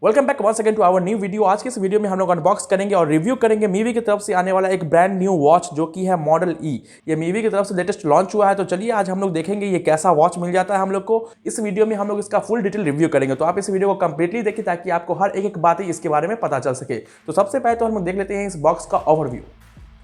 Welcome back once again to our new video. आज के इस वीडियो में हम लोग अनबॉक्स करेंगे और रिव्यू करेंगे मीवी की तरफ से आने वाला एक ब्रांड न्यू वॉच जो कि है मॉडल ई। ये मीवी की तरफ से लेटेस्ट लॉन्च हुआ है। तो चलिए आज हम लोग देखेंगे ये कैसा वॉच मिल जाता है हम लोग को। इस वीडियो में हम लोग इसका फुल डिटेल रिव्यू करेंगे, तो आप इस वीडियो को कंप्लीटली देखिए ताकि आपको हर एक बात ही इसके बारे में पता चल सके। तो सबसे पहले तो हम लोग देख लेते हैं इस बॉक्स का ओवरव्यू।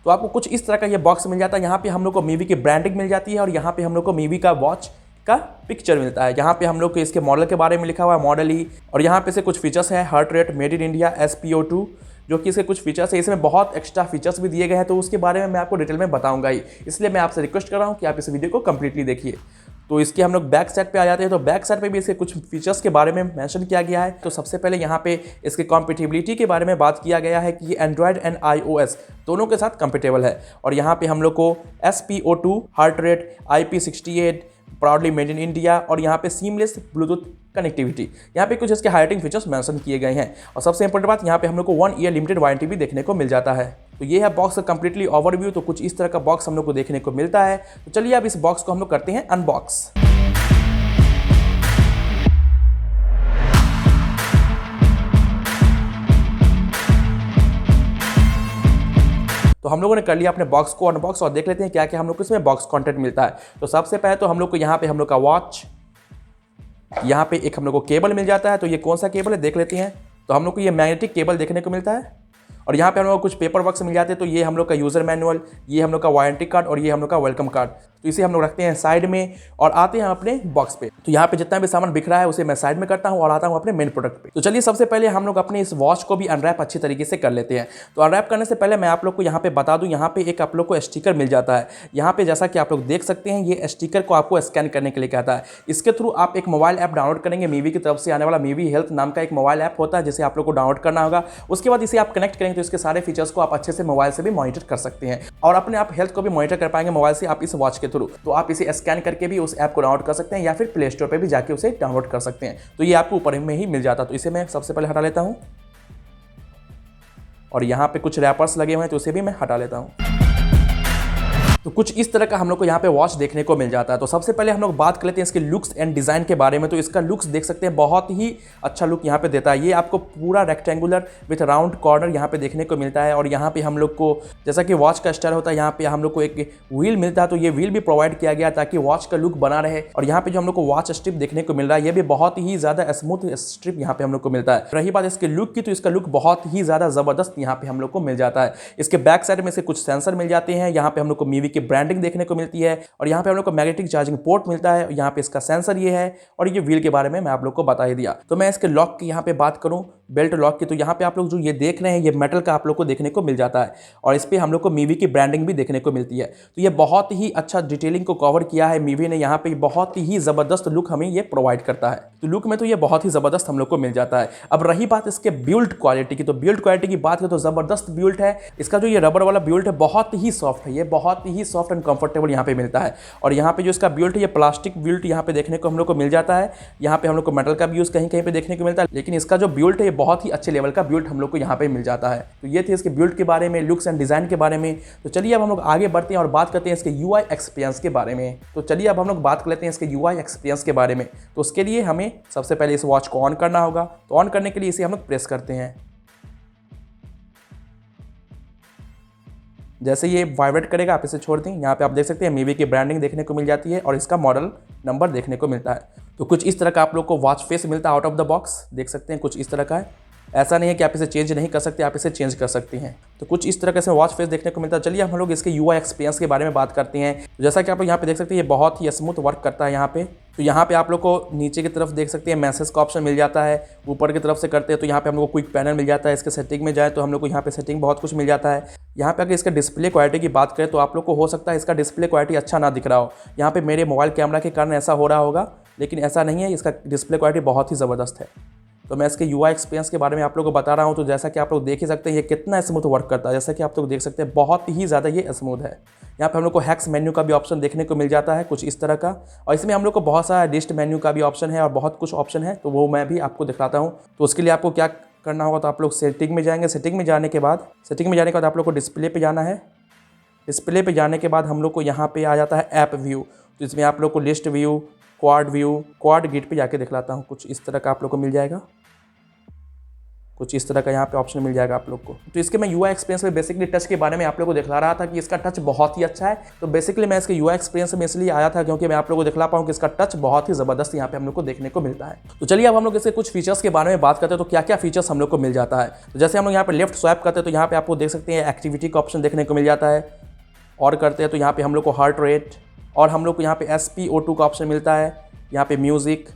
तो आपको कुछ इस तरह का ये बॉक्स मिल जाता है। यहाँ पे हम लोग को मीवी की ब्रांडिंग मिल जाती है और यहाँ पे हम लोग को मीवी का वॉच का पिक्चर मिलता है। यहाँ पे हम लोग को इसके मॉडल के बारे में लिखा हुआ है मॉडल ई, और यहाँ पे से कुछ फीचर्स हैं, heart rate, made in India, SpO2, जो कि इसके कुछ फीचर्स है। इसमें बहुत एक्स्ट्रा फीचर्स भी दिए गए हैं, तो उसके बारे में मैं आपको डिटेल में बताऊंगा ही। इसलिए मैं आपसे रिक्वेस्ट कर रहा हूँ कि आप इस वीडियो को कंप्लीटली देखिए। तो इसके हम लोग बैक साइड पे आ जाते हैं। तो बैक साइड पे भी इसके कुछ फीचर्स के बारे में मेंशन किया गया है। तो सबसे पहले यहाँ पे इसके कॉम्पेटिबिलिटी के बारे में बात किया गया है कि ये एंड्रॉयड एंड iOS दोनों के साथ कंपेटेबल है। और यहाँ पे हम लोग को SpO2, heart rate, IP68, proudly made in India, और यहाँ पे सीमलेस ब्लूटूथ कनेक्टिविटी, यहाँ पे कुछ इसके हाइलाइटिंग फीचर्स मेंशन किए गए हैं। और सबसे इंपॉर्टेंट बात, यहाँ पे हम लोग को 1 ईयर लिमिटेड वारंटी भी देखने को मिल जाता है। तो ये है बॉक्स का कंप्लीटली ओवरव्यू। तो कुछ इस तरह का बॉक्स हम लोग को देखने को मिलता है। तो चलिए अब इस बॉक्स को हम लोग करते हैं अनबॉक्स। तो हम लोगों ने कर लिया अपने बॉक्स को अनबॉक्स और देख लेते हैं क्या क्या हम लोग को इसमें बॉक्स कंटेंट मिलता है। तो सबसे पहले तो हम लोग को यहाँ पे हम लोग का वॉच, यहाँ पे एक हम लोग को केबल मिल जाता है। तो ये कौन सा केबल है देख लेते हैं। तो हम लोग को ये मैग्नेटिक केबल देखने को मिलता है। और यहाँ पे हम लोग को कुछ पेपर वर्क मिल जाते हैं। तो ये हम लोग का यूज़र मैनुअल, ये हम लोग का वारंटी कार्ड, और ये हम लोग का वेलकम कार्ड। तो इसे हम लोग रखते हैं साइड में और आते हैं अपने बॉक्स पे। तो यहाँ पे जितना भी सामान बिक रहा है उसे मैं साइड में करता हूँ और आता हूँ अपने मेन प्रोडक्ट पे। तो चलिए सबसे पहले हम लोग अपने इस वॉच को भी अनरैप अच्छी तरीके से कर लेते हैं। तो अनरैप करने से पहले मैं आप लोग को यहाँ पे बता दूँ, यहाँ पे एक आप लोग को स्टिकर मिल जाता है। यहाँ पे जैसा कि आप लोग देख सकते हैं, ये स्टिकर को आपको स्कैन करने के लिए कहता है। इसके थ्रू आप एक मोबाइल ऐप डाउनलोड करेंगे। मीवी की तरफ से आने वाला मीवी हेल्थ नाम का एक मोबाइल ऐप होता है, जिसे आप लोग को डाउनलोड करना होगा। उसके बाद इसे आप कनेक्ट करेंगे तो इसके सारे फीचर्स को आप अच्छे से मोबाइल से भी मॉनिटर कर सकते हैं और अपने आप हेल्थ को भी मॉनिटर कर पाएंगे मोबाइल से आप इस वॉच के थ्रू। तो आप इसे स्कैन करके भी उस ऐप को डाउनलोड कर सकते हैं या फिर प्ले स्टोर पे भी जाके उसे डाउनलोड कर सकते हैं। तो ये आपको ऊपर में ही मिल जाता है। तो इसे मैं सबसे पहले हटा लेता हूं, और यहाँ पे कुछ रैपर्स लगे हुए हैं तो उसे भी मैं हटा लेता हूँ। तो कुछ इस तरह का हम लोग को यहाँ पे वॉच देखने को मिल जाता है। तो सबसे पहले हम लोग बात कर लेते हैं इसके लुक्स एंड डिज़ाइन के बारे में। तो इसका लुक्स देख सकते हैं, बहुत ही अच्छा लुक यहाँ पे देता है। ये आपको पूरा रेक्टेंगुलर विथ राउंड कॉर्नर यहाँ पे देखने को मिलता है। और यहाँ पे हम लोग को जैसा कि वॉच का स्टाइल होता है, यहाँ पे हम लोग को एक व्हील मिलता है। तो ये व्हील भी प्रोवाइड किया गया ताकि वॉच का लुक बना रहे। और यहाँ पे जो हम लोग को वॉच स्ट्रिप देखने को मिल रहा है, ये भी बहुत ही ज़्यादा स्मूथ स्ट्रिप यहाँ पे हम लोग को मिलता है। रही बात इसके लुक की, तो इसका लुक बहुत ही ज़्यादा ज़बरदस्त यहाँ पे हम लोग को मिल जाता है। इसके बैक साइड में से कुछ सेंसर मिल जाते हैं। यहाँ पे हम लोग को मीवी की ब्रांडिंग देखने को मिलती है, और यहाँ पे हम लोग को मैग्नेटिक चार्जिंग पोर्ट मिलता है। यहाँ पे इसका सेंसर ये है, और ये व्हील के बारे में मैं आप लोग को बता ही दिया। तो मैं इसके लॉक की यहाँ पे बात करूँ, बेल्ट लॉक की, तो यहाँ पे आप लोग जो ये देख रहे हैं, ये मेटल का आप लोग को देखने को मिल जाता है, और इस पे हम लोग को मीवी की ब्रांडिंग भी देखने को मिलती है। तो ये बहुत ही अच्छा डिटेलिंग को कवर किया है मीवी ने यहाँ पे। बहुत ही जबरदस्त लुक हमें ये प्रोवाइड करता है। तो लुक में तो ये बहुत ही जबरदस्त हम लोग को मिल जाता है। अब रही बात इसके बिल्ड क्वालिटी की, तो बिल्ड क्वालिटी की बात करें तो जबरदस्त बिल्ड है। इसका जो ये रबर वाला बिल्ड है बहुत ही सॉफ्ट है, ये बहुत ही सॉफ्ट एंड कंफर्टेबल यहाँ पे मिलता है। और यहाँ पे जो इसका बिल्ट है, ये प्लास्टिक बिल्ट यहाँ पे देखने को हम लोग को मिल जाता है। यहाँ पे हम लोग को मेटल का भी यूज कहीं कहीं पे देखने को मिलता है, लेकिन इसका जो बिल्ट है ये बहुत ही अच्छे लेवल का बिल्ट हम लोग को यहाँ पे मिल जाता है। तो ये थे इसके बिल्ट के बारे में, लुक्स एंड डिजाइन के बारे में। तो चलिए अब हम लोग आगे बढ़ते हैं और बात करते हैं इसके UI एक्सपीरियंस के बारे में। तो चलिए अब हम लोग बात कर लेते हैं इसके UI एक्सपीरियंस के बारे में। तो उसके लिए हमें सबसे पहले इस वॉच को ऑन करना होगा। तो ऑन करने के लिए इसे हम लोग प्रेस करते हैं। जैसे ये वाइब्रेट करेगा आप इसे छोड़ दें। यहाँ पे आप देख सकते हैं मीवी की ब्रांडिंग देखने को मिल जाती है और इसका मॉडल नंबर देखने को मिलता है। तो कुछ इस तरह का आप लोग को वॉच फेस मिलता है आउट ऑफ द बॉक्स, देख सकते हैं कुछ इस तरह का है। ऐसा नहीं है कि आप इसे चेंज नहीं कर सकते, आप इसे चेंज कर सकते हैं। तो कुछ इस तरह का इसमें वॉच फेस देखने को मिलता है। चलिए हम लोग इसके UI एक्सपीरियंस के बारे में बात करते हैं। तो जैसा कि आप लोग यहाँ पे देख सकते हैं, ये बहुत ही स्मूथ वर्क करता है यहाँ पे। तो यहाँ पे आप लोग को नीचे की तरफ देख सकते हैं मैसेज का ऑप्शन मिल जाता है। ऊपर की तरफ से करते हैं तो यहाँ पे हम लोग को क्विक पैनल मिल जाता है। इसके सेटिंग में जाए तो हम लोग को यहाँ पे सेटिंग बहुत कुछ मिल जाता है। यहाँ पे अगर इसका डिस्प्ले क्वालिटी की बात करें तो आप लोग को हो सकता है इसका डिस्प्ले क्वालिटी अच्छा ना दिख रहा हो। यहाँ पे मेरे मोबाइल कैमरा के कारण ऐसा हो रहा होगा, लेकिन ऐसा नहीं है, इसका डिस्प्ले क्वालिटी बहुत ही ज़बरदस्त है। तो मैं इसके UI एक्सपीरियंस के बारे में आप लोगों को बता रहा हूँ। तो जैसा कि आप लोग देख ही सकते हैं ये कितना स्मूथ वर्क करता है। जैसा कि आप लोग देख सकते हैं बहुत ही ज़्यादा ये स्मूथ है। यहाँ पे हम लोग को हैक्स मेन्यू का भी ऑप्शन देखने को मिल जाता है कुछ इस तरह का, और इसमें हम लोग को बहुत सारा लिस्ट मेन्यू का भी ऑप्शन है और बहुत कुछ ऑप्शन है। तो वो मैं भी आपको दिखाता हूँ। तो उसके लिए आपको क्या करना होगा, तो आप लोग सेटिंग में जाएंगे। सेटिंग में जाने के बाद आप लोग को डिस्प्ले पे जाना है। डिस्प्ले पे जाने के बाद हम लोग को यहाँ पे आ जाता है ऐप व्यू। तो इसमें आप लोग को लिस्ट व्यू, क्वाड गिट पे जाके दिखलाता हूँ। कुछ इस तरह का आप लोग को मिल जाएगा। कुछ इस तरह का यहाँ पे ऑप्शन मिल जाएगा आप लोग को। तो इसके मैं यूआई एक्सपीरियंस में बेसिकली टच के बारे में आप लोगों को दिखला रहा था कि इसका टच बहुत ही अच्छा है। तो बेसिकली मैं इसके यूआई एक्सपीरियंस में इसलिए आया था क्योंकि मैं आप लोगों को दिखला पाऊँ कि इसका टच बहुत ही ज़बरदस्त यहाँ पे हम लोग को देखने को मिलता है। तो चलिए अब हम लोग इसके कुछ फीचर्स के बारे में बात करते हैं, तो क्या क्या फीचर्स हम लोग को मिल जाता है। तो जैसे हम लोग यहाँ पे लेफ्ट स्वाइप करते हैं तो यहाँ पे आपको देख सकते हैं एक्टिविटी का ऑप्शन देखने को मिल जाता है, और करते हैं तो यहाँ पे हम लोग को हार्ट रेट, और हम लोग को यहाँ पे SpO2 का ऑप्शन मिलता है, यहाँ पे म्यूज़िक,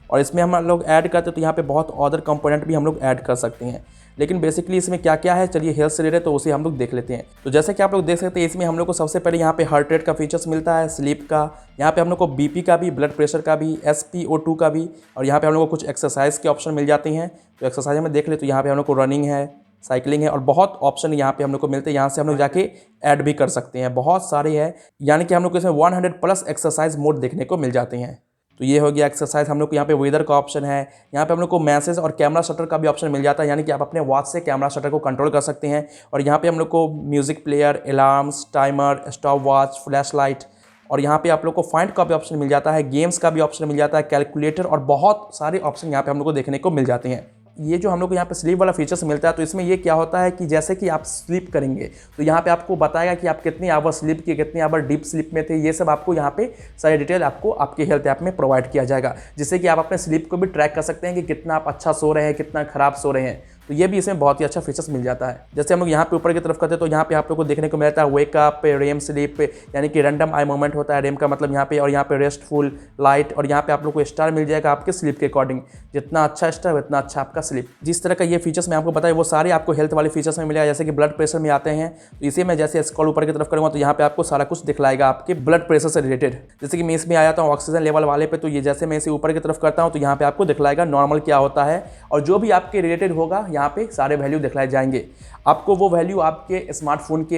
और इसमें हम लोग ऐड करते हैं तो यहाँ पे बहुत अदर कंपोनेंट भी हम लोग ऐड कर सकते हैं। लेकिन बेसिकली इसमें क्या क्या है, चलिए हेल्थ से रिलेटेड तो उसे हम लोग देख लेते हैं। तो जैसे कि आप लोग देख सकते हैं इसमें हम लोग को सबसे पहले यहाँ पे हार्ट रेट का फीचर्स मिलता है, स्लीप का, यहाँ पे हम लोग को BP का भी, ब्लड प्रेशर का भी, SpO2 का भी, और यहाँ पे हम लोग को कुछ एक्सरसाइज के ऑप्शन मिल जाते हैं। तो एक्सरसाइज में देख ले तो यहाँ पे हम लोग को रनिंग है, साइकिलिंग है, और बहुत ऑप्शन यहाँ पे हम लोग को मिलते हैं। यहाँ से हम लोग जाके ऐड भी कर सकते हैं, बहुत सारे हैं, यानी कि हम लोग को इसमें 100+ एक्सरसाइज मोड देखने को मिल जाते हैं। तो ये हो गया एक्सरसाइज। हम लोग को यहाँ पे वेदर का ऑप्शन है, यहाँ पे हम लोग को मैसेज और कैमरा शटर का भी ऑप्शन मिल जाता है, यानी कि आप अपने वॉच से कैमरा शटर को कंट्रोल कर सकते हैं। और यहाँ पे हम लोग को music player, alarms, timer, stop watch, flash light, और यहाँ पे आप लोग को फाइंड का भी ऑप्शन मिल जाता है, गेम्स का भी ऑप्शन मिल जाता है, कैलकुलेटर, और बहुत सारे ऑप्शन यहाँ पे हम लोग को देखने को मिल जाते हैं। ये जो हम लोग को यहाँ पे स्लीप वाला फीचर्स मिलता है, तो इसमें ये क्या होता है कि जैसे कि आप स्लीप करेंगे तो यहाँ पे आपको बताएगा कि आप कितनी आवर स्लीप किए, कितनी आवर डीप स्लीप में थे, ये सब आपको यहाँ पे सारी डिटेल आपको आपके हेल्थ ऐप में प्रोवाइड किया जाएगा, जिससे कि आप अपने स्लीप को भी ट्रैक कर सकते हैं कि कितना आप अच्छा सो रहे हैं, कितना खराब सो रहे हैं। तो ये भी इसमें बहुत ही अच्छा फीचर्स मिल जाता है। जैसे हम लोग यहाँ पे ऊपर की तरफ करते हैं तो यहाँ पे आप लोग को देखने को मिलता है वेकअप, रेम स्लीप, यानी कि रैंडम आई मूवमेंट होता है, रेम का मतलब यहाँ पे, और यहाँ पे रेस्टफुल, लाइट, और यहाँ पे आप लोग को स्टार मिल जाएगा आपके स्लीप के अकॉर्डिंग, जितना अच्छा स्टार उतना अच्छा आपका स्लीप। जिस तरह का ये फीचर्स मैं आपको बताया वो सारे आपको हेल्थ वाले फीचर्स में मिलेगा। जैसे कि ब्लड प्रेशर में आते हैं तो इसे मैं जैसे स्क्रॉल ऊपर की तरफ करूँगा तो यहाँ पे आपको सारा कुछ दिखलाएगा आपके ब्लड प्रेशर से रिलेटेड। जैसे कि मैं इसमें आया था ऑक्सीजन लेवल वाले पे, तो ये जैसे मैं इसे ऊपर की तरफ करता हूँ तो यहाँ पे आपको दिखलाएगा नॉर्मल क्या होता है, और जो भी आपके रिलेटेड होगा यहाँ पे सारे वैल्यू दिखलाए जाएंगे। आपको वो वैल्यू आपके स्मार्टफोन के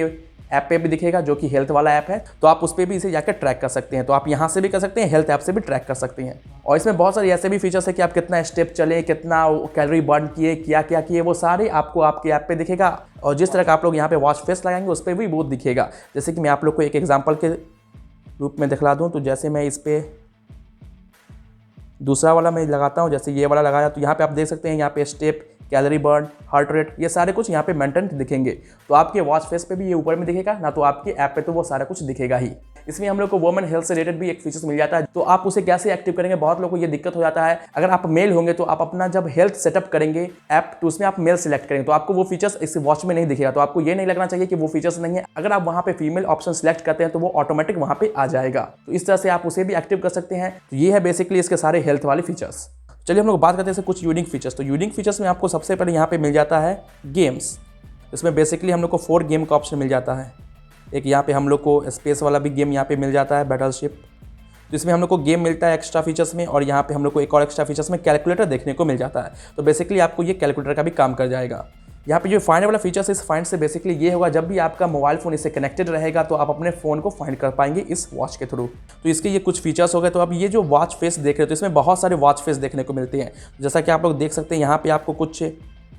ऐप पे भी दिखेगा जो कि हेल्थ वाला ऐप है, तो आप उस पर भी इसे जाकर ट्रैक कर सकते हैं। तो आप यहाँ से भी कर सकते हैं, हेल्थ ऐप से भी ट्रैक कर सकते हैं। और इसमें बहुत सारे ऐसे भी फीचर्स है कि आप कितना स्टेप चले, कितना कैलोरी बर्न किए, क्या क्या किए, वो सारे आपको आपके ऐप पे दिखेगा। और जिस तरह का आप लोग यहाँ पे वॉच फेस लगाएंगे उस पर भी वो दिखेगा। जैसे कि मैं आप लोग को एक एग्जाम्पल के रूप में दिखला दूँ, तो जैसे मैं इस पर दूसरा वाला मैं लगाता हूँ, जैसे ये वाला लगाया, तो यहाँ पे आप देख सकते हैं यहाँ पे step, calorie burn, heart rate, ये सारे कुछ यहाँ पे मेंटेन दिखेंगे। तो आपके वॉच फेस पे भी ये ऊपर में दिखेगा ना, तो आपके ऐप पे तो वो सारा कुछ दिखेगा ही। इसमें हम लोग को वुमेन हेल्थ से रिलेटेड भी एक फीचर्स मिल जाता है, तो आप उसे कैसे एक्टिव करेंगे, बहुत लोगों को ये दिक्कत हो जाता है। अगर आप मेल होंगे तो आप अपना जब हेल्थ सेटअप करेंगे ऐप, तो उसमें आप मेल सेलेक्ट करेंगे तो आपको वो फीचर्स इस वॉच में नहीं दिखेगा। तो आपको ये नहीं लगना चाहिए कि वो फीचर्स नहीं है। अगर आप वहाँ पे फीमेल ऑप्शन सेलेक्ट करते हैं तो वो ऑटोमेटिक वहाँ पे आ जाएगा। तो इस तरह से आप उसे भी एक्टिव कर सकते हैं। तो ये है बेसिकली इसके सारे हेल्थ वाले फीचर्स। चलिए हम लोग बात करते हैं कुछ यूनिक फीचर्स। तो यूनिक फीचर्स में आपको सबसे पहले यहाँ पे मिल जाता है गेम्स। इसमें बेसिकली हम लोग को 4 गेम का ऑप्शन मिल जाता है। एक यहाँ पे हम लोग को स्पेस वाला भी गेम यहाँ पे मिल जाता है, बैटलशिप। तो इसमें हम लोग को गेम मिलता है एक्स्ट्रा फीचर्स में, और यहाँ पे हम लोग को एक और एक्स्ट्रा फीचर्स में कैलकुलेटर देखने को मिल जाता है। तो बेसिकली आपको ये कैलकुलेटर का भी काम कर जाएगा। यहाँ पे जो फाइंड वाला फीचर्स है, इस फाइंड से बेसिकली ये होगा, जब भी आपका मोबाइल फ़ोन इससे कनेक्टेड रहेगा तो आप अपने फ़ोन को फाइंड कर पाएंगे इस वॉच के थ्रू। तो इसके ये कुछ फीचर्स हो गए। तो अब ये जो वॉच फेस देख रहे हो तो इसमें बहुत सारे वॉच फेस देखने को मिलते हैं। जैसा कि आप लोग देख सकते हैं यहाँ पे आपको कुछ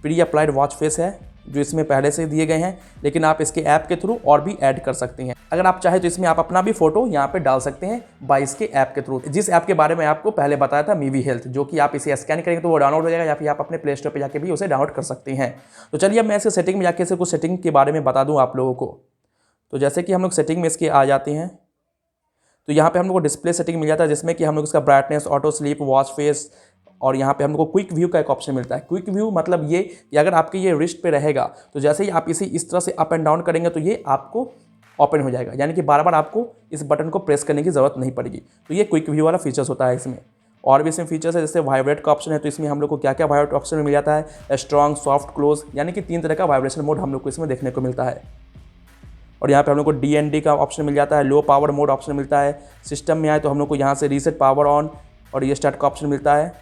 प्री अप्लाइड वॉच फेस है जो इसमें पहले से दिए गए हैं, लेकिन आप इसके ऐप के थ्रू और भी ऐड कर सकते हैं। अगर आप चाहे तो इसमें आप अपना भी फोटो यहाँ पे डाल सकते हैं बाय इसके ऐप के थ्रू, जिस ऐप के बारे में आपको पहले बताया था, मीवी हेल्थ, जो कि आप इसे स्कैन करेंगे तो वो डाउनलोड हो जाएगा, या फिर आप अपने प्ले स्टोर पर जाके भी उसे डाउनलोड कर सकते हैं। तो चलिए अब मैं इसके सेटिंग में जाके कुछ सेटिंग के बारे में बता दूँ आप लोगों को। तो जैसे कि हम लोग सेटिंग में इसके आ जाते हैं तो यहाँ पे हम लोग को डिस्प्ले सेटिंग मिल जाता है, जिसमें कि हम लोग इसका brightness, auto sleep, watch face, और यहाँ पे हम लोग को क्विक व्यू का एक ऑप्शन मिलता है। क्विक व्यू मतलब ये कि अगर आपके ये रिस्ट पे रहेगा तो जैसे ही आप इसे इस तरह से अप एंड डाउन करेंगे तो ये आपको ओपन हो जाएगा, यानी कि बार बार आपको इस बटन को प्रेस करने की ज़रूरत नहीं पड़ेगी। तो ये क्विक व्यू वाला फीचर्स होता है इसमें। और भी इसमें फीचर्स है, जैसे वाइब्रेट का ऑप्शन है, तो इसमें हम लोग को क्या क्या वाइब्रेट ऑप्शन मिल जाता है, स्ट्रॉन्ग, सॉफ्ट, क्लोज, यानी कि 3 तरह का वाइब्रेशन मोड हम लोग को इसमें देखने को मिलता है। और यहाँ पे हम लोग को DND का ऑप्शन मिल जाता है, लो पावर मोड ऑप्शन मिलता है। सिस्टम में आए तो हम लोग को यहाँ से रीसेट पावर ऑन और ये स्टार्ट का ऑप्शन मिलता है।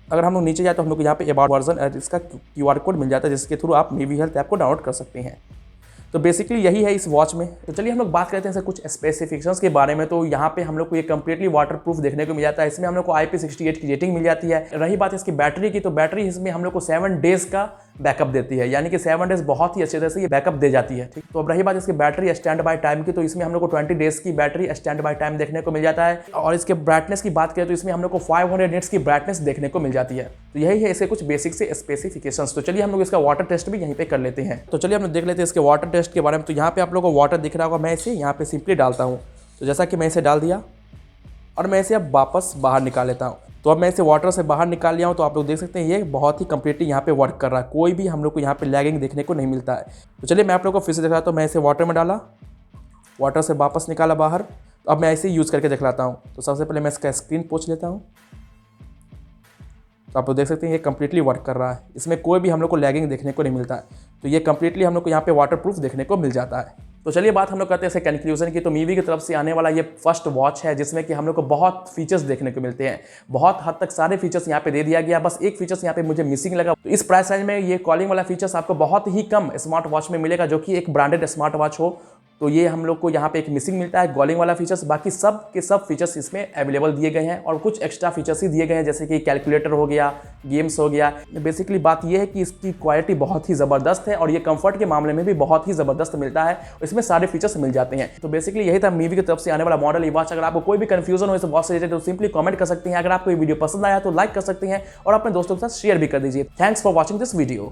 अगर हम लोग नीचे जाए तो हम लोग को यहाँ पे अबाउट वर्जन इसका QR कोड मिल जाता है, जिसके थ्रू आप मीवी हेल्थ ऐप को डाउनलोड कर सकते हैं। तो बेसिकली यही है इस वॉच में। तो चलिए हम लोग बात करते हैं कुछ स्पेसिफिकेशंस के बारे में। तो यहाँ पे हम लोग को ये कम्प्लीटली वाटर प्रूफ देखने को मिल जाता है। इसमें हम लोग को IP68 की रेटिंग मिल जाती है। रही बात इसकी बैटरी की, तो बैटरी इसमें हम लोग को 7 डेज का बैकअप देती है, यानी कि 7 डेज बहुत ही अच्छे तरह से ये बैकअप दे जाती है। ठीक, तो अब रही बात इसकी बैटरी स्टैंड बाय टाइम की, तो इसमें हम लोग को 20 डेज की बैटरी स्टैंड बाय टाइम देखने को मिल जाता है। और इसके ब्राइटनेस की बात करें तो इसमें हम लोग को 500 निट्स की ब्राइटनेस देखने को मिल जाती है। तो यही है इसके कुछ बेसिक से स्पेसिफिकेशंस। तो चलिए हम लोग इसका वाटर टेस्ट भी यहीं पे कर लेते हैं। तो चलिए हम लोग देख लेते हैं इसके वाटर टेस्ट के बारे में। तो यहाँ पे आप लोगों को वाटर दिख रहा होगा, मैं इसे यहाँ पे सिंपली डालता हूँ। तो जैसा कि मैं इसे डाल दिया और मैं इसे अब वापस बाहर निकाल लेता हूँ। तो अब मैं इसे वाटर से बाहर निकाल लिया हूँ। तो आप लोग देख सकते हैं ये बहुत ही कंप्लीटली यहाँ पे वर्क कर रहा है, कोई भी हम लोग को यहाँ पे लैगिंग देखने को नहीं मिलता है। तो चलिए मैं आप लोग को फिर से दिखाता हूँ। मैं इसे वाटर में डाला, वाटर से वापस निकाला बाहर। अब मैं इसे यूज़ करके दिखलाता हूँ। तो सबसे पहले मैं इसका स्क्रीन पोंछ लेता हूँ। तो आप लोग देख सकते हैं ये कंप्लीटली वर्क कर रहा है, इसमें कोई भी हम लोग को लैगिंग देखने को नहीं मिलता है। तो ये कंप्लीटली हम लोग को यहाँ पे वाटर प्रूफ देखने को मिल जाता है। तो चलिए बात हम लोग करते हैं इसके कंक्लूजन की। तो मीवी की तरफ से आने वाला ये फर्स्ट वॉच है जिसमें कि हम लोग को बहुत फीचर्स देखने को मिलते हैं। बहुत हद तक सारे फीचर्स यहाँ पे दे दिया गया, बस एक फीचर्स यहाँ पे मुझे मिसिंग लगा। तो इस प्राइस रेंज में ये कॉलिंग वाला फीचर्स आपको बहुत ही कम स्मार्ट वॉच में मिलेगा, जो कि एक ब्रांडेड स्मार्ट वॉच हो। तो ये हम लोग को यहाँ पे एक मिसिंग मिलता है कॉलिंग वाला फीचर्स। बाकी सब के सब फीचर्स इसमें अवेलेबल दिए गए हैं और कुछ एक्स्ट्रा फीचर्स ही दिए गए हैं, जैसे कि कैलकुलेटर हो गया, गेम्स हो गया। बेसिकली बात ये है कि इसकी क्वालिटी बहुत ही ज़बरदस्त है और ये कंफर्ट के मामले में भी बहुत ही ज़बरदस्त मिलता है। इसमें सारे फीचर्स मिल जाते हैं। तो बेसिकली यही था मीवी की तरफ से आने वाला मॉडल ई वॉच। अगर आपको कोई भी कंफ्यूजन हो इस वॉच से रिलेटेड तो सिंपली कमेंट कर सकते हैं। अगर आपको ये वीडियो पसंद आया तो लाइक कर सकते हैं और अपने दोस्तों के साथ शेयर भी कर दीजिए। Thanks for watching this video.